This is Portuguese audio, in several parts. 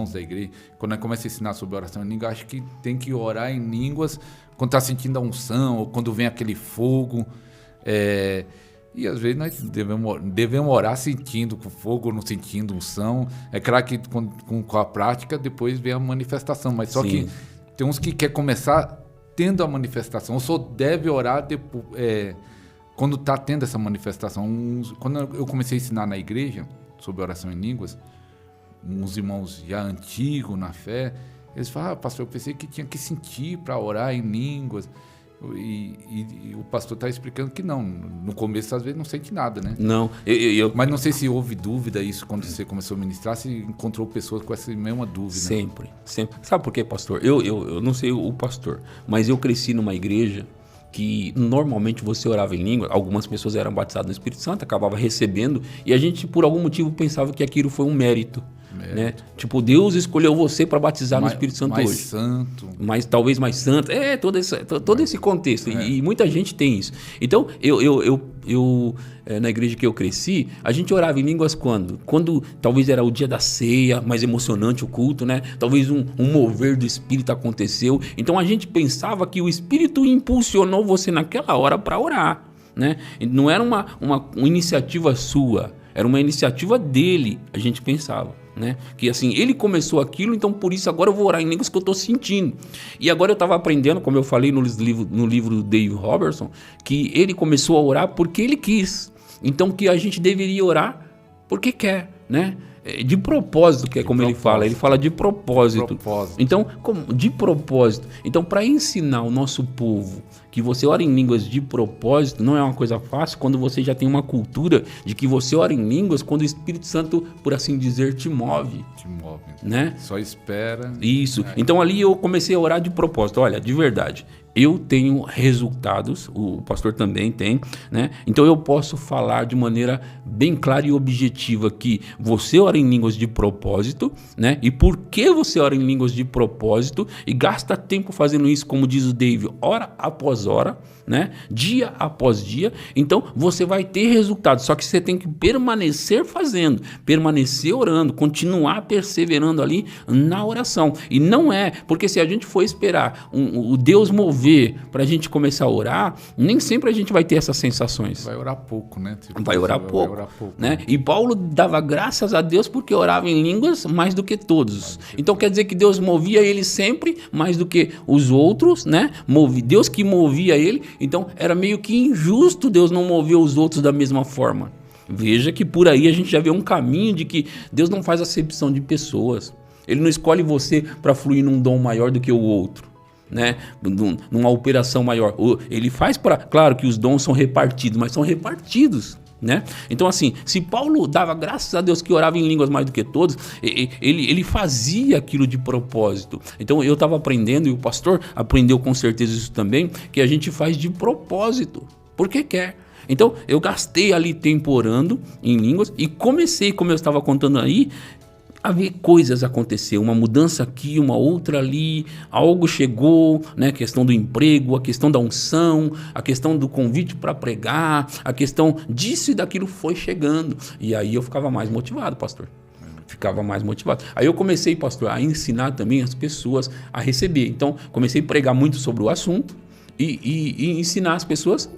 da igreja, quando nós começamos a ensinar sobre oração em línguas, acho que tem que orar em línguas quando está sentindo a unção, ou quando vem aquele fogo. E às vezes nós devemos orar sentindo com fogo ou não sentindo unção. É claro que com a prática depois vem a manifestação, mas só que tem uns que quer começar tendo a manifestação. Ou só deve orar depois, quando está tendo essa manifestação. Quando eu comecei a ensinar na igreja sobre oração em línguas, uns irmãos já antigos na fé, eles falam, pastor, eu pensei que tinha que sentir para orar em línguas. E o pastor está explicando que não. No começo, às vezes, não sente nada, né? Não. Mas não sei se houve dúvida isso quando você começou a ministrar, se encontrou pessoas com essa mesma dúvida. Sempre. Sabe por quê, pastor? Eu não sei o pastor, mas eu cresci numa igreja que normalmente você orava em língua, algumas pessoas eram batizadas no Espírito Santo, acabava recebendo, e a gente, por algum motivo, pensava que aquilo foi um mérito. Né? Tipo, Deus escolheu você para batizar no Espírito Santo mais hoje. Santo. Talvez mais santo. Todo esse contexto. E muita gente tem isso. Então, na igreja que eu cresci, a gente orava em línguas quando? Quando talvez era o dia da ceia, mais emocionante o culto, né? Talvez um mover do Espírito aconteceu. Então, a gente pensava que o Espírito impulsionou você naquela hora para orar, né? Não era uma iniciativa sua, era uma iniciativa dele, a gente pensava. Né? Que assim, ele começou aquilo, então por isso agora eu vou orar em línguas que eu estou sentindo. E agora eu estava aprendendo, como eu falei no livro do Dave Robertson, que ele começou a orar porque ele quis. Então que a gente deveria orar porque quer, né? De propósito, que é como ele fala de propósito. Então, de propósito. Então, para ensinar o nosso povo que você ora em línguas de propósito, não é uma coisa fácil quando você já tem uma cultura de que você ora em línguas quando o Espírito Santo, por assim dizer, te move. Né? Só espera. Isso. Então, ali eu comecei a orar de propósito. Olha, de verdade, eu tenho resultados, o pastor também tem, né? Então eu posso falar de maneira bem clara e objetiva que você ora em línguas de propósito, né? E por que você ora em línguas de propósito e gasta tempo fazendo isso, como diz o Dave, hora após hora, né? Dia após dia. Então você vai ter resultados, só que você tem que permanecer fazendo, permanecer orando, continuar perseverando ali na oração. E não é, porque se a gente for esperar o Deus mover para a gente começar a orar, nem sempre a gente vai ter essas sensações. Vai orar pouco, né? Vai orar pouco, né? E Paulo dava graças a Deus porque orava em línguas mais do que todos. Então quer dizer que Deus movia ele sempre mais do que os outros, né? Deus que movia ele, então era meio que injusto Deus não mover os outros da mesma forma. Veja que por aí a gente já vê um caminho de que Deus não faz acepção de pessoas. Ele não escolhe você para fluir num dom maior do que o outro, né? Numa operação maior. Ele faz claro que os dons são repartidos, mas são repartidos, né? Então assim, se Paulo dava graças a Deus que orava em línguas mais do que todos, ele fazia aquilo de propósito. Então eu estava aprendendo, e o pastor aprendeu com certeza isso também, que a gente faz de propósito, porque quer. Então eu gastei ali tempo orando em línguas e comecei, como eu estava contando aí, a ver coisas acontecer, uma mudança aqui, uma outra ali, algo chegou, né? A questão do emprego, a questão da unção, a questão do convite para pregar, a questão disso e daquilo foi chegando. E aí eu ficava mais motivado, pastor. Ficava mais motivado. Aí eu comecei, pastor, a ensinar também as pessoas a receber. Então, comecei a pregar muito sobre o assunto e ensinar as pessoas.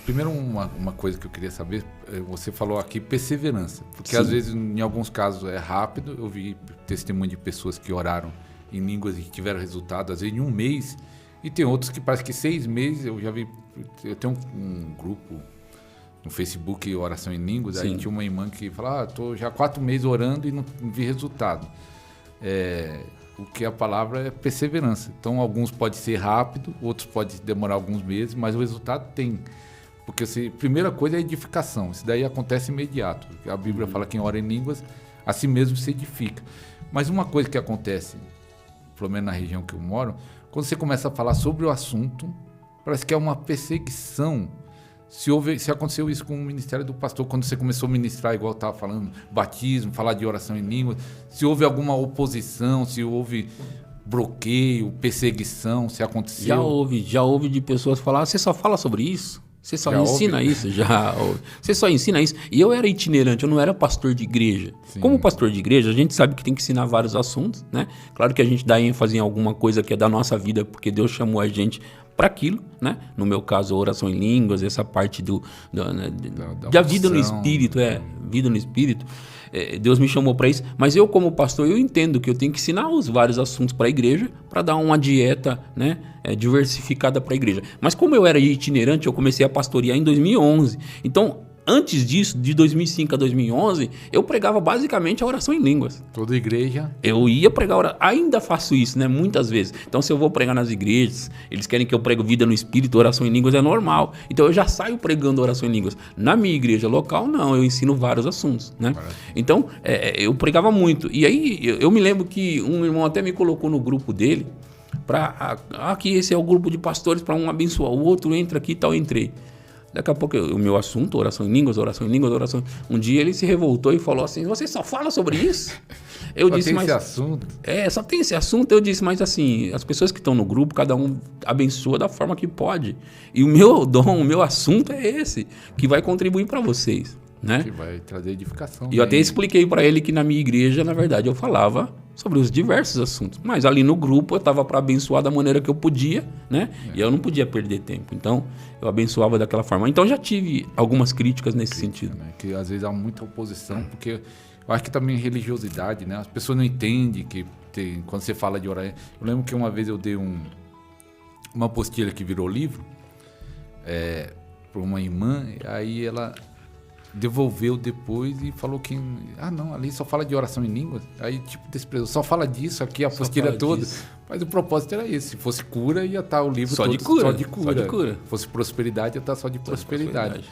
Primeiro, uma coisa que eu queria saber, você falou aqui perseverança, porque às vezes, em alguns casos, é rápido. Eu vi testemunho de pessoas que oraram em línguas e que tiveram resultado, às vezes, em um mês, e tem outros que parece que 6 meses. Eu já vi, eu tenho um grupo no Facebook, Oração em Línguas, aí tinha uma irmã que falou, estou já 4 meses orando e não vi resultado. O que a palavra é perseverança. Então, alguns pode ser rápido, outros pode demorar alguns meses, mas o resultado tem. Porque a primeira coisa é a edificação. Isso daí acontece imediato. A Bíblia fala que quem ora em línguas, a si mesmo se edifica. Mas uma coisa que acontece, pelo menos na região que eu moro, quando você começa a falar sobre o assunto, parece que é uma perseguição. Se aconteceu isso com o ministério do pastor, quando você começou a ministrar, igual eu estava falando, batismo, falar de oração em línguas, se houve alguma oposição, se houve bloqueio, perseguição, se aconteceu. Já houve de pessoas falar, você só fala sobre isso? Você só ensina isso? Você só ensina isso? E eu era itinerante, eu não era pastor de igreja. Sim. Como pastor de igreja, a gente sabe que tem que ensinar vários assuntos, né? Claro que a gente dá ênfase em alguma coisa que é da nossa vida, porque Deus chamou a gente para aquilo, né? No meu caso, oração em línguas, essa parte da vida no Espírito, vida no Espírito. Deus me chamou para isso, mas eu como pastor, eu entendo que eu tenho que ensinar os vários assuntos para a igreja, para dar uma dieta, né, diversificada para a igreja. Mas como eu era itinerante, eu comecei a pastorear em 2011. Então, antes disso, de 2005 a 2011, eu pregava basicamente a oração em línguas. Toda igreja? Eu ia pregar, ainda faço isso, né? Muitas vezes. Então, se eu vou pregar nas igrejas, eles querem que eu pregue vida no Espírito, oração em línguas é normal. Então, eu já saio pregando oração em línguas. Na minha igreja local, não. Eu ensino vários assuntos, né? Então, eu pregava muito. E aí, eu me lembro que um irmão até me colocou no grupo dele, aqui esse é o grupo de pastores para um abençoar. O outro entra aqui e tal, entrei. Daqui a pouco, o meu assunto, oração em línguas, oração em línguas, oração... Um dia ele se revoltou e falou assim, você só fala sobre isso? Eu só disse, tem mas... esse assunto? Só tem esse assunto. Eu disse, mas assim, as pessoas que estão no grupo, cada um abençoa da forma que pode. E o meu dom, o meu assunto é esse, que vai contribuir para vocês, né? Que vai trazer edificação. E eu até expliquei para ele que na minha igreja, na verdade, eu falava sobre os diversos assuntos. Mas ali no grupo eu estava para abençoar da maneira que eu podia, né? E eu não podia perder tempo. Então, eu abençoava daquela forma. Então, já tive algumas críticas nesse sentido. Né? Que às vezes há muita oposição, porque eu acho que também religiosidade, né? As pessoas não entendem que quando você fala de oração... Eu lembro que uma vez eu dei uma apostila que virou livro para uma irmã, aí ela devolveu depois e falou que... não, ali só fala de oração em línguas. Aí, desprezou. Só fala disso aqui, a apostila toda. Disso. Mas o propósito era esse. Se fosse cura, ia estar o livro só todo de cura. Só de cura. Só de cura. Se fosse prosperidade, ia estar só de prosperidade.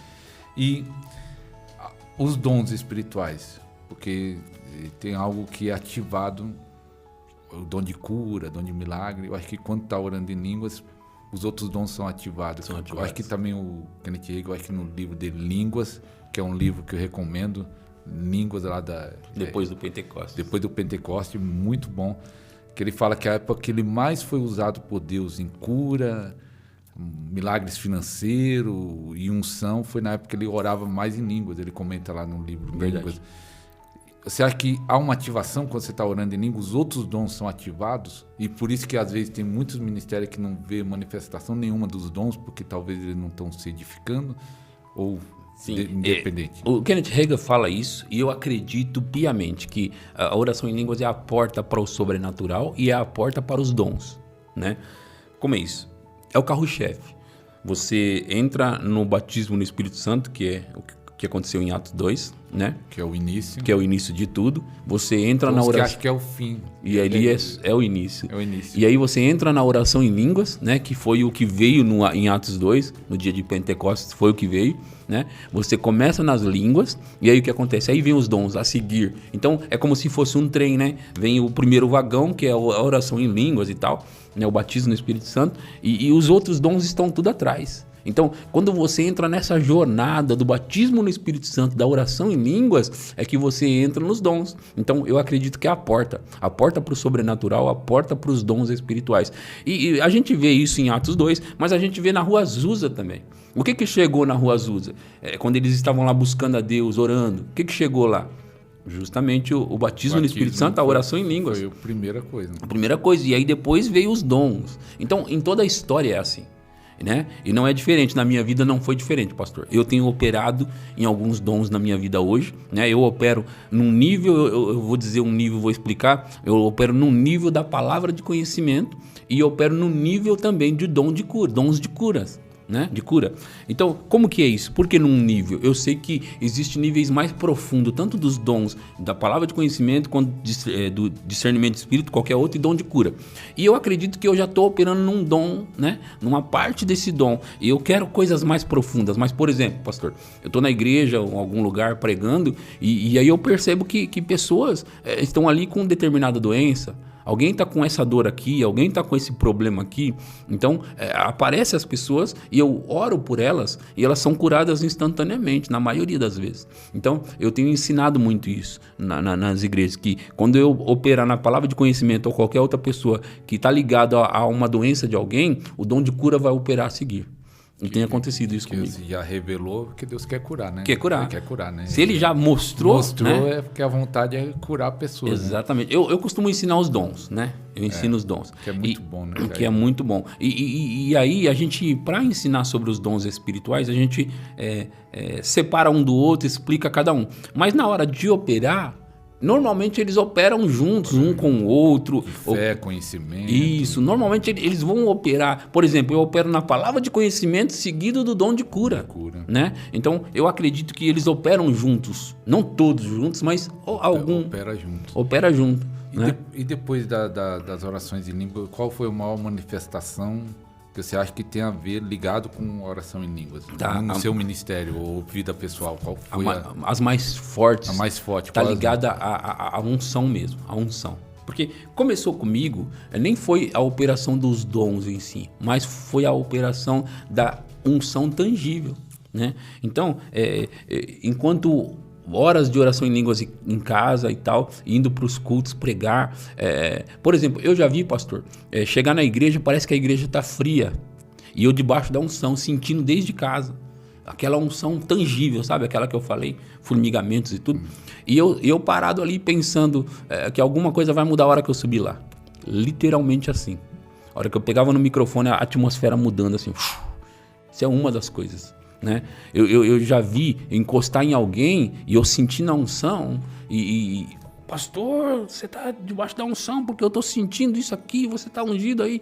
E os dons espirituais. Porque tem algo que é ativado, o dom de cura, dom de milagre. Eu acho que quando está orando em línguas, os outros dons são ativados. Eu acho que também o Kenneth Hagin, eu acho que no livro dele, Línguas, que é um livro que eu recomendo, Línguas lá depois do Pentecostes. Depois do Pentecostes, muito bom. Que ele fala que a época que ele mais foi usado por Deus em cura, milagres financeiros e unção, foi na época que ele orava mais em línguas. Ele comenta lá no livro Línguas. Você acha que há uma ativação quando você está orando em línguas? Os outros dons são ativados? E por isso que às vezes tem muitos ministérios que não vê manifestação nenhuma dos dons, porque talvez eles não estão se edificando? Ou... Sim, independente. O Kenneth Hagin fala isso e eu acredito piamente que a oração em línguas é a porta para o sobrenatural e é a porta para os dons, né? Como é isso? É o carro-chefe. Você entra no batismo no Espírito Santo, que é o que aconteceu em Atos 2, né? Que é o início. Que é o início de tudo. Você entra na oração... acho que é o fim. E ali é o início. É o início. E aí você entra na oração em línguas, né? Que foi o que veio em Atos 2, no dia de Pentecostes, foi o que veio, né? Você começa nas línguas, e aí o que acontece? Aí vem os dons a seguir. Então, é como se fosse um trem, né? Vem o primeiro vagão, que é a oração em línguas e tal, né? O batismo no Espírito Santo, e os outros dons estão tudo atrás. Então, quando você entra nessa jornada do batismo no Espírito Santo, da oração em línguas, é que você entra nos dons. Então, eu acredito que é a porta para o sobrenatural, a porta para os dons espirituais. E a gente vê isso em Atos 2, mas a gente vê na Rua Azusa também. O que chegou na Rua Azusa? Quando eles estavam lá buscando a Deus, orando, o que chegou lá? Justamente o batismo no Espírito Santo, a oração em línguas. Foi a primeira coisa. A primeira coisa, e aí depois veio os dons. Então, em toda a história é assim. Né? E não é diferente, na minha vida não foi diferente, pastor. Eu tenho operado em alguns dons na minha vida hoje, né? Eu opero num nível, eu vou dizer um nível, vou explicar. Eu opero num nível da palavra de conhecimento e eu opero num nível também de dom de cura, dons de curas. Né? De cura. Então, como que é isso? Porque num nível, eu sei que existem níveis mais profundos, tanto dos dons da palavra de conhecimento, quanto do discernimento de espírito, qualquer outro, e dom de cura. E eu acredito que eu já estou operando num dom, né? Numa parte desse dom. E eu quero coisas mais profundas. Mas, por exemplo, pastor, eu estou na igreja ou em algum lugar pregando, e aí eu percebo que pessoas estão ali com determinada doença. Alguém está com essa dor aqui, alguém está com esse problema aqui. Então, aparecem as pessoas e eu oro por elas e elas são curadas instantaneamente, na maioria das vezes. Então, eu tenho ensinado muito isso nas igrejas, que quando eu operar na palavra de conhecimento ou qualquer outra pessoa que está ligada a uma doença de alguém, o dom de cura vai operar a seguir. E tem acontecido isso comigo. Deus já revelou que Deus quer curar, né? Quer curar. Ele quer curar, né? Se ele já mostrou... Mostrou, é porque a vontade é curar pessoas. Exatamente. Né? Eu costumo ensinar os dons, né? Eu ensino os dons. Que é muito bom, né? Que é muito bom. E aí, a gente, para ensinar sobre os dons espirituais, a gente separa um do outro, explica cada um. Mas na hora de operar... Normalmente eles operam juntos, um com o outro. Fé, conhecimento. Isso. Normalmente eles vão operar. Por exemplo, eu opero na palavra de conhecimento seguido do dom de cura. Né? Então, eu acredito que eles operam juntos. Não todos juntos, mas algum... Opera junto. Né? E depois das orações em língua, qual foi a maior manifestação que você acha que tem a ver ligado com oração em línguas? No seu ministério ou vida pessoal, qual foi as mais fortes? A mais forte. Está ligada à unção mesmo, à unção. Porque começou comigo, nem foi a operação dos dons em si, mas foi a operação da unção tangível, né? Então, enquanto... horas de oração em línguas em casa e tal, indo para os cultos pregar. Por exemplo, eu já vi, pastor, chegar na igreja, parece que a igreja está fria. E eu debaixo da unção, sentindo desde casa. Aquela unção tangível, sabe? Aquela que eu falei, formigamentos e tudo. E eu parado ali pensando que alguma coisa vai mudar a hora que eu subir lá. Literalmente assim. A hora que eu pegava no microfone, a atmosfera mudando assim. Isso é uma das coisas. Né? Eu já vi encostar em alguém e eu senti na unção e pastor, você está debaixo da unção porque eu estou sentindo isso aqui, você está ungido aí.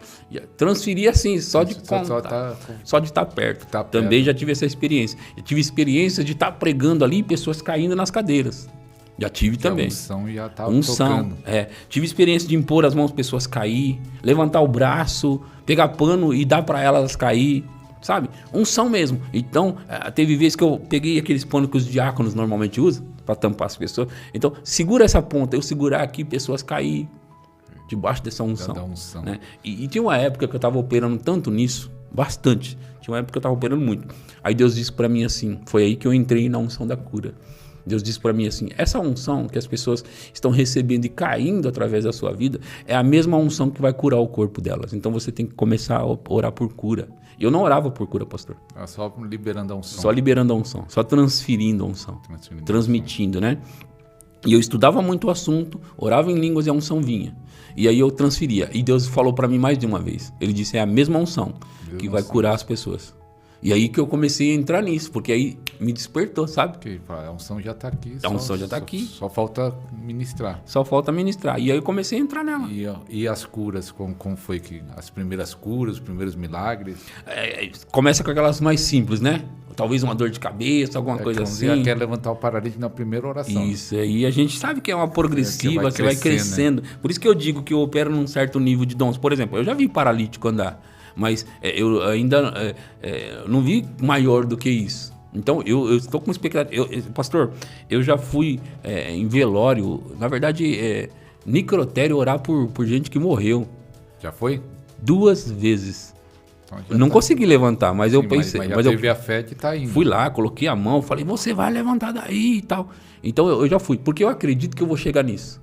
Transferir assim, só de estar perto. Também já tive essa experiência. Eu tive experiência de estar pregando ali e pessoas caindo nas cadeiras. Já tive também. A unção já estava tocando. Tive experiência de impor as mãos, pessoas cair, levantar o braço, pegar pano e dar para elas cair. Sabe? Unção mesmo. Então, teve vezes que eu peguei aqueles panos que os diáconos normalmente usam para tampar as pessoas. Então, segura essa ponta. Eu segurar aqui, pessoas cair debaixo dessa unção. Né? E tinha uma época que eu estava operando tanto nisso, bastante. Tinha uma época que eu estava operando muito. Aí Deus disse para mim assim, foi aí que eu entrei na unção da cura. Deus disse para mim assim, essa unção que as pessoas estão recebendo e caindo através da sua vida é a mesma unção que vai curar o corpo delas. Então você tem que começar a orar por cura. Eu não orava por cura, pastor. Só liberando a unção. Só liberando a unção, só transferindo a unção. Transmitindo, né? E eu estudava muito o assunto, orava em línguas e a unção vinha. E aí eu transferia. E Deus falou para mim mais de uma vez. Ele disse, é a mesma unção que vai curar as pessoas. E aí que eu comecei a entrar nisso, porque aí me despertou, sabe? Porque a unção já está aqui. A unção já está aqui. Só falta ministrar. Só falta ministrar. E aí eu comecei a entrar nela. E as curas, como foi que as primeiras curas, os primeiros milagres? Começa com aquelas mais simples, né? Talvez uma dor de cabeça, alguma coisa assim. Já quer levantar o paralítico na primeira oração. Isso, aí a gente sabe que é uma progressiva, que vai crescendo. Né? Por isso que eu digo que eu opero num certo nível de dons. Por exemplo, eu já vi paralítico andar. Mas eu ainda não vi maior do que isso. Então, eu estou com expectativa. Pastor, eu já fui em velório, na verdade, necrotério, orar por gente que morreu. Já foi? 2 vezes. Então, não consegui levantar, mas eu pensei. Mas teve a fé de estar indo. Fui lá, coloquei a mão, falei, você vai levantar daí e tal. Então, eu já fui, porque eu acredito que eu vou chegar nisso.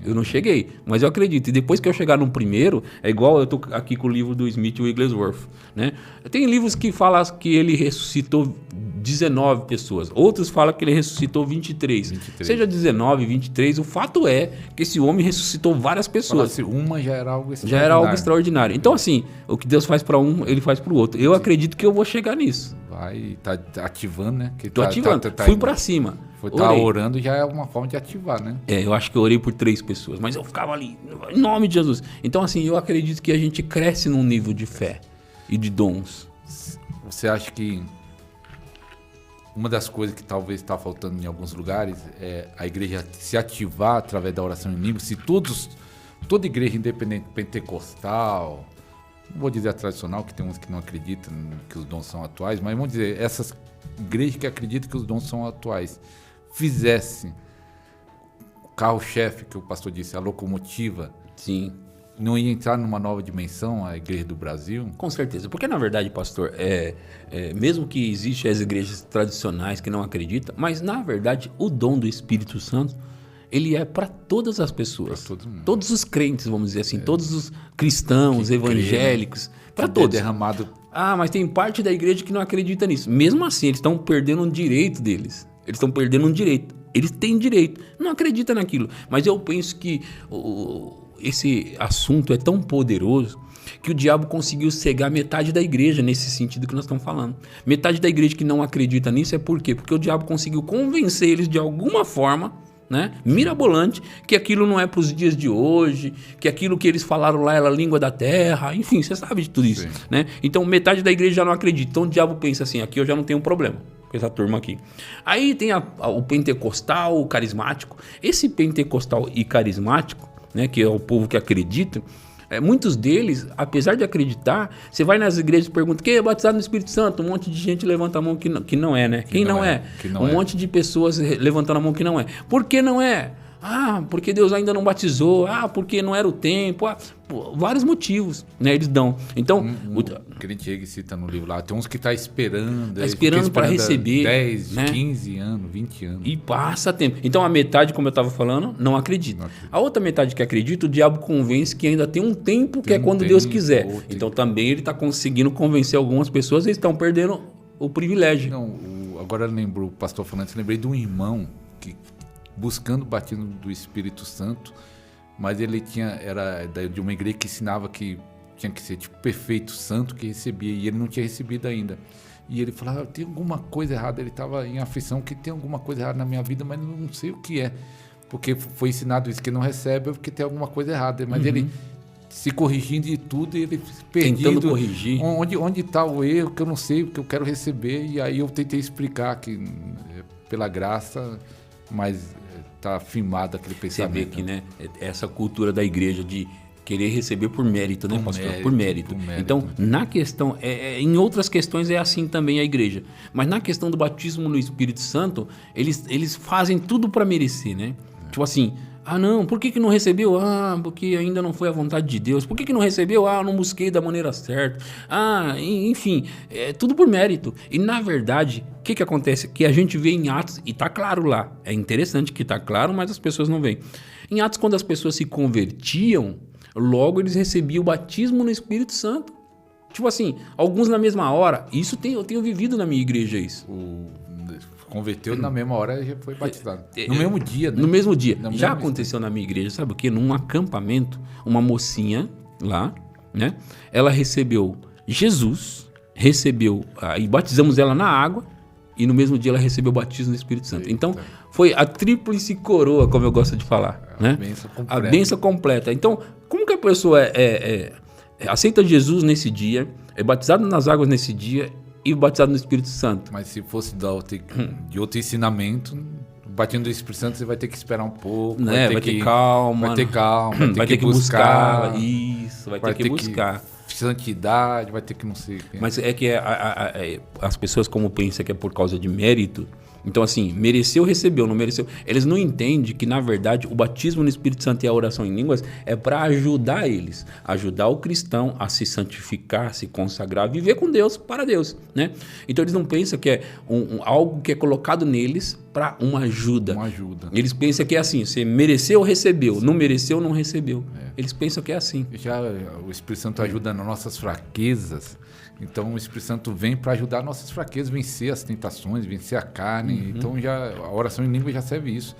Eu não cheguei, mas eu acredito. E depois que eu chegar no primeiro, é igual eu tô aqui com o livro do Smith Wigglesworth, né? Tem livros que falam que ele ressuscitou 19 pessoas. Outros falam que ele ressuscitou 23. Seja 19, 23, o fato é que esse homem ressuscitou várias pessoas. Assim, uma já era algo extraordinário. Já era algo extraordinário. Então, assim, o que Deus faz para um, ele faz para o outro. Eu acredito que eu vou chegar nisso. Vai, tá ativando, né? Tô ativando. Fui para cima. Tá orando já é uma forma de ativar, né? Eu acho que eu orei por 3 pessoas, mas eu ficava ali, em nome de Jesus. Então, assim, eu acredito que a gente cresce num nível de fé e de dons. Você acha que uma das coisas que talvez está faltando em alguns lugares é a igreja se ativar através da oração em línguas? Se toda igreja independente, pentecostal, não vou dizer a tradicional, que tem uns que não acreditam que os dons são atuais, mas vamos dizer, essas igrejas que acreditam que os dons são atuais, fizesse o carro-chefe, que o pastor disse, a locomotiva, sim, não ia entrar numa nova dimensão a igreja do Brasil? Com certeza, porque na verdade, pastor, mesmo que existam as igrejas tradicionais que não acreditam, mas na verdade o dom do Espírito Santo, ele é para todas as pessoas, todos os crentes, vamos dizer assim, todos os cristãos, evangélicos, para todos. Derramado Ah, mas tem parte da igreja que não acredita nisso. Mesmo assim, eles estão perdendo um direito deles. Eles estão perdendo um direito. Eles têm direito. Não acredita naquilo. Mas eu penso que esse assunto é tão poderoso que o diabo conseguiu cegar metade da igreja nesse sentido que nós estamos falando. Metade da igreja que não acredita nisso é por quê? Porque o diabo conseguiu convencer eles de alguma forma, né, mirabolante, que aquilo não é para os dias de hoje, que aquilo que eles falaram lá era a língua da terra, enfim, você sabe de tudo isso, né? Então metade da igreja já não acredita. Então o diabo pensa assim, aqui eu já não tenho um problema com essa turma aqui. Aí tem o pentecostal, o carismático. Esse pentecostal e carismático, né, que é o povo que acredita, muitos deles, apesar de acreditar, você vai nas igrejas e pergunta, quem é batizado no Espírito Santo? Um monte de gente levanta a mão que não é, né? Quem não é? Monte de pessoas levantando a mão que não é. Por que não é? Ah, porque Deus ainda não batizou. Ah, porque não era o tempo. Ah, vários motivos, né? Eles dão. Então, o crente Hegel cita no livro lá, tem uns que tá esperando. Está esperando para receber. 10, né? 15 anos, 20 anos. E passa tempo. Então, a metade, como eu estava falando, não acredita. A outra metade que acredita, o diabo convence que ainda tem um tempo, que é quando Deus quiser. Então, também ele está conseguindo convencer algumas pessoas, eles estão perdendo o privilégio. Não, agora eu lembro, o pastor falando, eu lembrei de um irmão que buscando o batismo do Espírito Santo, mas ele era de uma igreja que ensinava que tinha que ser tipo perfeito, santo, que recebia, e ele não tinha recebido ainda. E ele falava, tem alguma coisa errada, ele estava em aflição, que tem alguma coisa errada na minha vida, mas não sei o que é, porque foi ensinado isso, que não recebe porque tem alguma coisa errada, mas ele se corrigindo de tudo, ele perdido, tentando corrigir. Onde está o erro, que eu não sei, que eu quero receber, e aí eu tentei explicar que pela graça, mas está firmado aquele pensamento. Você vê que, né, essa cultura da igreja de querer receber por mérito, né, pastor? Por mérito. Então, na questão, em outras questões é assim também a igreja. Mas na questão do batismo no Espírito Santo, eles fazem tudo para merecer, né? Tipo assim, ah, não, por que não recebeu? Ah, porque ainda não foi a vontade de Deus. Por que não recebeu? Ah, não busquei da maneira certa. Ah, enfim, é tudo por mérito. E na verdade, o que acontece? Que a gente vê em Atos, e tá claro lá. É interessante que tá claro, mas as pessoas não veem. Em Atos, quando as pessoas se convertiam, logo eles recebiam o batismo no Espírito Santo. Tipo assim, alguns na mesma hora. Isso eu tenho vivido na minha igreja, isso. Converteu na mesma hora e já foi batizado. No mesmo dia, né? No mesmo dia. Já aconteceu na minha igreja, sabe o quê? Num acampamento, uma mocinha lá, né? Ela recebeu Jesus, e batizamos ela na água, e no mesmo dia ela recebeu o batismo do Espírito Santo. Então, foi a tríplice coroa, como eu gosto de falar. Né? A bênção completa. Então, como que a pessoa aceita Jesus nesse dia, é batizado nas águas nesse dia, e batizado no Espírito Santo? Mas se fosse de outro ensinamento, batendo no Espírito Santo, você vai ter que esperar um pouco. Né? Vai ter calma. Vai ter calma. Vai ter que buscar. Isso, vai ter que buscar. Santidade, vai ter que não sei. Mas é que as pessoas, como pensam que é por causa de mérito, então assim, mereceu, recebeu, não mereceu. Eles não entendem que, na verdade, o batismo no Espírito Santo e a oração em línguas é para ajudar eles, ajudar o cristão a se santificar, se consagrar, viver com Deus, para Deus, né? Então eles não pensam que é algo que é colocado neles para uma ajuda. Eles pensam que é assim, você mereceu, recebeu, não mereceu, não recebeu. Eles pensam que é assim. Já o Espírito Santo ajuda nas nossas fraquezas. Então o Espírito Santo vem para ajudar nossas fraquezas, vencer as tentações, vencer a carne. Então já a oração em língua já serve isso.